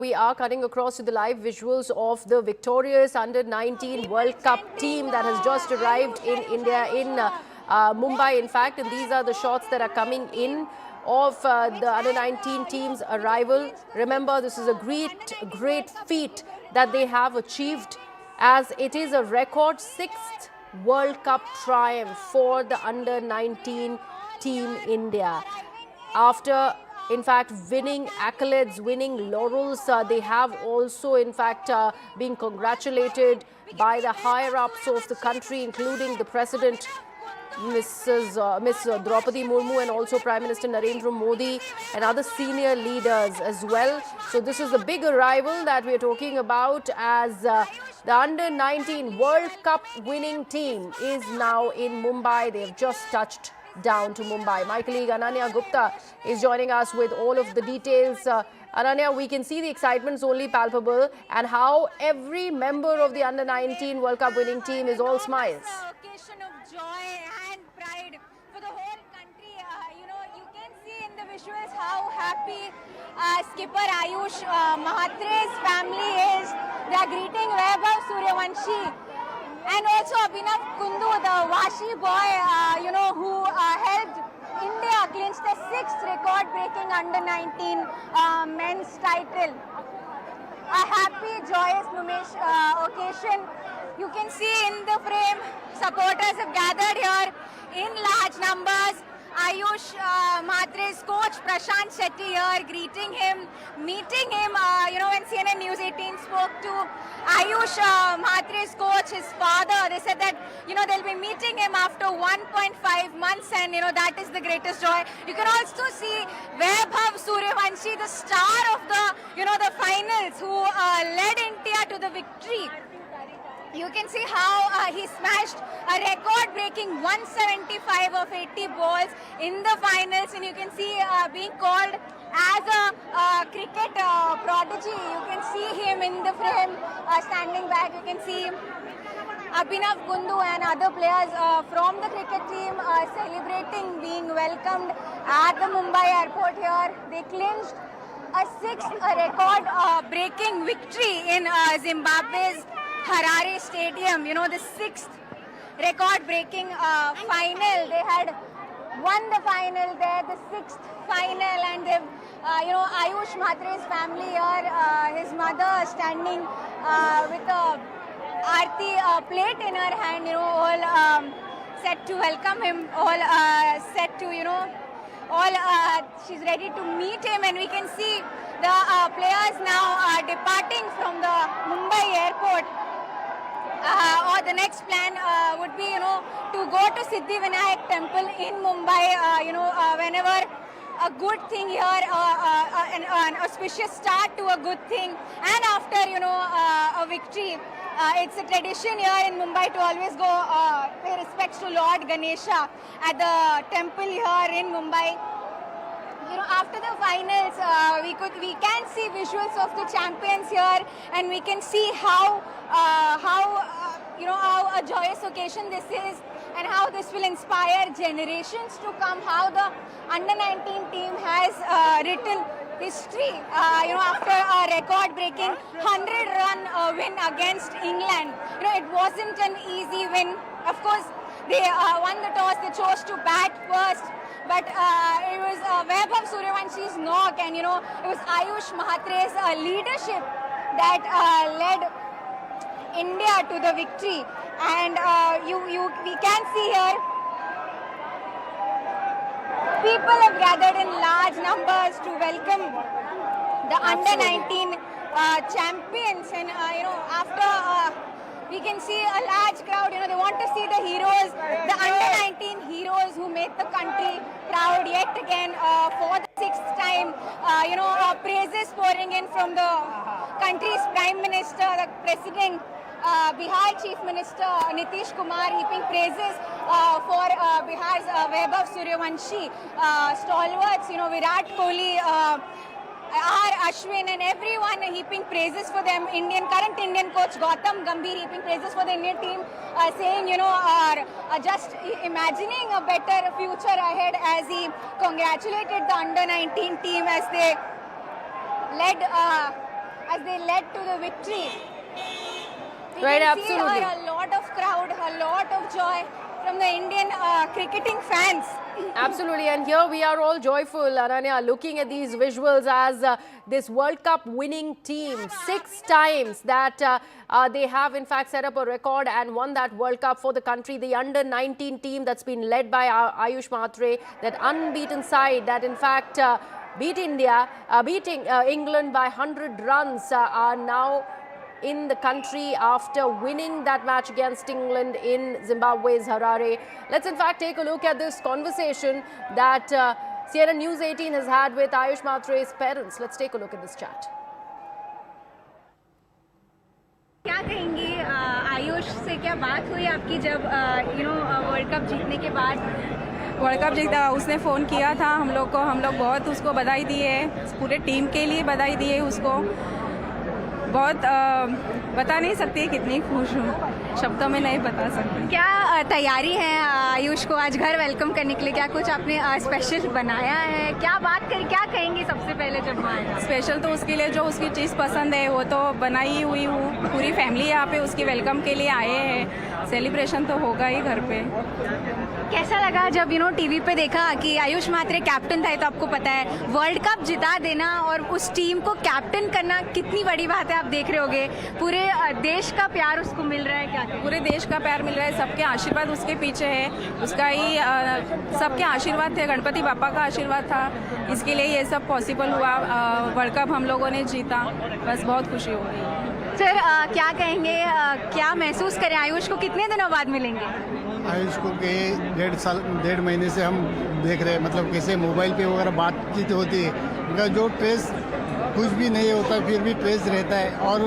We are cutting across to the live visuals of the victorious Under-19 World Cup team that has just arrived in India, in Mumbai, in fact. And these are the shots that are coming in of the Under-19 team's arrival. Remember, this is a great feat that they have achieved, as it is a record 6th World Cup triumph for the Under-19 Team India. After, in fact, winning accolades, winning laurels, they have also, in fact, been congratulated by the higher-ups of the country, including the President, Miss Draupadi Murmu, and also Prime Minister Narendra Modi, and other senior leaders as well. So this is a big arrival that we are talking about, as the Under-19 World Cup winning team is now in Mumbai. They have just touched down to Mumbai. My colleague Ananya Gupta is joining us with all of the details. Ananya, we can see the excitement is only palpable, and how every member of the Under-19 World Cup winning team is all smiles. Occasion of joy and pride for the whole country. You can see in the visuals how happy skipper Ayush Mahatre's family is. They are greeting Vaibhav Suryavanshi. And also Abhinav Kundu, the Vashi boy, who helped India clinch the 6th record-breaking Under-19 men's title. A happy, joyous occasion. You can see in the frame, supporters have gathered here in large numbers. Ayush Mahatre's coach Prashant Shetty here, greeting him, meeting him. When CNN News 18 spoke to Ayush Mahatre's coach, his father, they said that, they'll be meeting him after 1.5 months, and, that is the greatest joy. You can also see Vaibhav Suryavanshi, the star of the finals, who led India to the victory. You can see how he smashed a record-breaking 175 of 80 balls in the finals, and you can see being called as a cricket prodigy. You can see him in the frame standing back. You can see Abhinav Kundu and other players from the cricket team celebrating, being welcomed at the Mumbai airport here. They clinched a 6th record-breaking victory in Zimbabwe's Harare Stadium, the 6th record-breaking final. They had won the final there, the 6th final, and they've, Ayush Mahatre's family here, his mother standing with a Aarti plate in her hand, all set to welcome him, all set to, she's ready to meet him, and we can see the players now departing from the Mumbai airport. Or the next plan would be, to go to Siddhivinayak temple in Mumbai, whenever a good thing here, an auspicious start to a good thing, and after, a victory. It's a tradition here in Mumbai to always go pay respects to Lord Ganesha at the temple here in Mumbai. After the finals, we can see visuals of the champions here, and we can see how a joyous occasion this is, and how this will inspire generations to come. How the Under-19 team has written history. After a record-breaking 100-run win against England, it wasn't an easy win. Of course, they won the toss. They chose to bat first. But it was Vaibhav Suryavanshi's knock, and it was Ayush Mahatre's leadership that led India to the victory. And we can see here, people have gathered in large numbers to welcome the Under-19 champions, and after. We can see a large crowd, they want to see the heroes, the Under-19 heroes who made the country proud yet again for the 6th time. Praises pouring in from the country's Prime Minister, the President, Bihar Chief Minister Nitish Kumar, heaping praises for Bihar's Vaibhav Suryavanshi, stalwarts, Virat Kohli, Ashwin, and everyone heaping praises for them. Current Indian coach Gautam Gambhir heaping praises for the Indian team, saying, just imagining a better future ahead, as he congratulated the Under-19 team as they led as they led to the victory. We Right, can see absolutely. here a lot of crowd, a lot of joy from the Indian cricketing fans. Absolutely, and here we are all joyful, Ananya, looking at these visuals as this World Cup winning team, 6 times that they have in fact set up a record and won that World Cup for the country. The under-19 team that's been led by Ayush Mhatre, that unbeaten side that in fact beating England by 100 runs, are now in the country after winning that match against England in Zimbabwe's Harare. Let's in fact take a look at this conversation that CNN News 18 has had with Ayush Mhatre's parents. Let's take a look at this chat. क्या कहेंगी आयुष से क्या बात हुई आपकी जब world cup जीतने के बाद? वर्ल्ड कप जीता उसने फ़ोन किया था हम लोग को, हम लोग बहुत उसको बधाई दिए, पूरे टीम के लिए बधाई दिए उसको। बहुत बता नहीं सकती कितनी खुश हूँ, शब्दों में नहीं बता सकती। क्या तैयारी है आयुष को आज घर वेलकम करने के लिए? क्या कुछ आपने स्पेशल बनाया है? क्या बात करें, क्या कहेंगे सबसे पहले जब वहाँ आएगा? स्पेशल तो उसके लिए जो उसकी चीज़ पसंद है वो तो बनाई हुई हूँ। पूरी फैमिली यहाँ पे उसकी वेलकम के लिए आए हैं, सेलिब्रेशन तो होगा ही घर पे। कैसा लगा जब टीवी पे देखा कि आयुष म्हात्रे कैप्टन था? तो आपको पता है वर्ल्ड कप जिता देना और उस टीम को कैप्टन करना कितनी बड़ी बात है। आप देख रहे होगे पूरे देश का प्यार उसको मिल रहा है। क्या पूरे देश का प्यार मिल रहा है, सबके आशीर्वाद उसके पीछे है, उसका ही सबके आशीर्वाद थे, गणपति बापा का आशीर्वाद था, इसके लिए ये सब पॉसिबल हुआ। वर्ल्ड कप हम लोगों ने जीता, बस बहुत खुशी हो रही है। सर क्या कहेंगे, क्या महसूस करें? आयुष को कितने दिनों बाद मिलेंगे? आयुष को के 1.5 महीने से हम देख रहे हैं, मतलब कैसे मोबाइल पे वगैरह बातचीत होती है, उनका जो ट्रेस कुछ भी नहीं होता फिर भी ट्रेस रहता है। और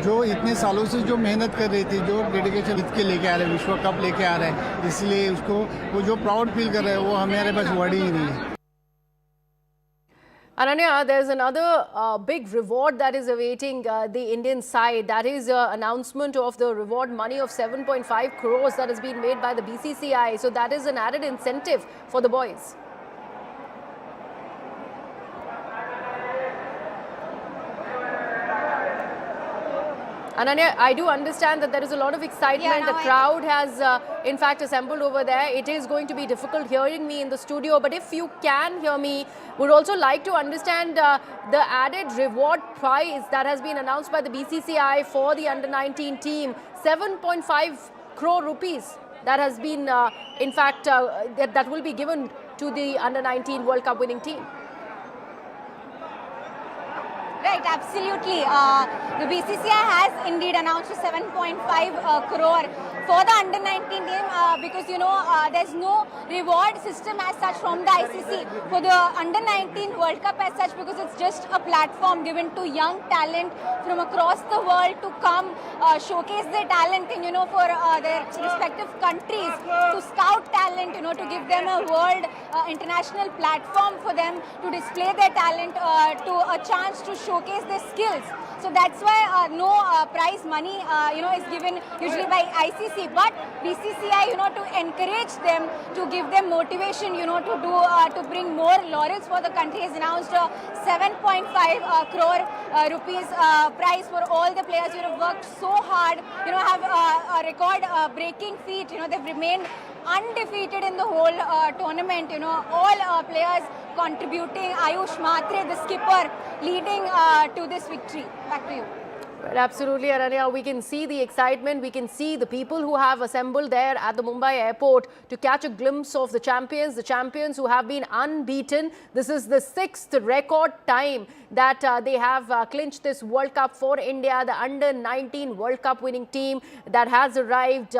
जो इतने सालों से जो मेहनत कर रही थी, जो डेडिकेशन जीत के लेके आ रहे हैं, विश्व कप लेके आ रहे हैं, इसलिए उसको वो जो प्राउड फील कर रहे हैं वो हमारे पास वर्ड ही नहीं है। Ananya, there's another big reward that is awaiting the Indian side. That is announcement of the reward money of 7.5 crores that has been made by the BCCI. So that is an added incentive for the boys. Ananya, I do understand that there is a lot of excitement. Yeah, The crowd has, in fact, assembled over there. It is going to be difficult hearing me in the studio, but if you can hear me, would also like to understand the added reward prize that has been announced by the BCCI for the under-19 team, 7.5 crore rupees that has been, in fact, that will be given to the under-19 World Cup winning team. Right, absolutely. The BCCI has indeed announced a 7.5 crore for the under-19 team because there's no reward system as such from the ICC for the under-19 World Cup as such, because it's just a platform given to young talent from across the world to come showcase their talent in for their respective countries, to scout talent, to give them a world international platform for them to display their talent, to a chance to showcase their skills. So that's why no prize money is given usually by ICC, but BCCI to encourage them, to give them motivation to do to bring more laurels for the country, has announced a 7.5 crore rupees prize for all the players who have worked so hard, have a record breaking feat. They've remained undefeated in the whole tournament. All players contributing. Ayush Mhatre, the skipper, leading to this victory. Back to you. Right, absolutely, Ananya. We can see the excitement. We can see the people who have assembled there at the Mumbai airport to catch a glimpse of the champions who have been unbeaten. This is the 6th record time that they have clinched this World Cup for India. The under-19 World Cup winning team that has arrived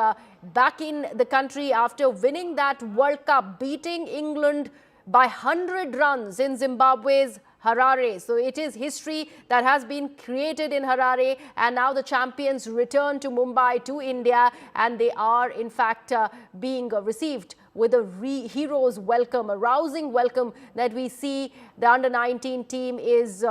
back in the country after winning that World Cup, beating England by 100 runs in Zimbabwe's Harare. So it is history that has been created in Harare, and now the champions return to Mumbai, to India, and they are in fact being received with a hero's welcome, a rousing welcome that we see. The under-19 team is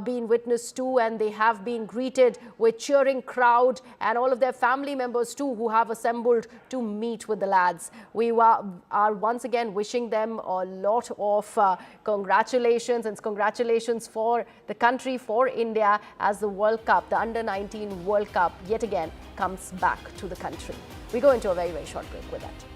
been witness to, and they have been greeted with cheering crowd and all of their family members too who have assembled to meet with the lads. We are once again wishing them a lot of congratulations, and congratulations for the country, for India, as the World Cup, the Under-19 World Cup, yet again comes back to the country. We go into a very, very short break with that.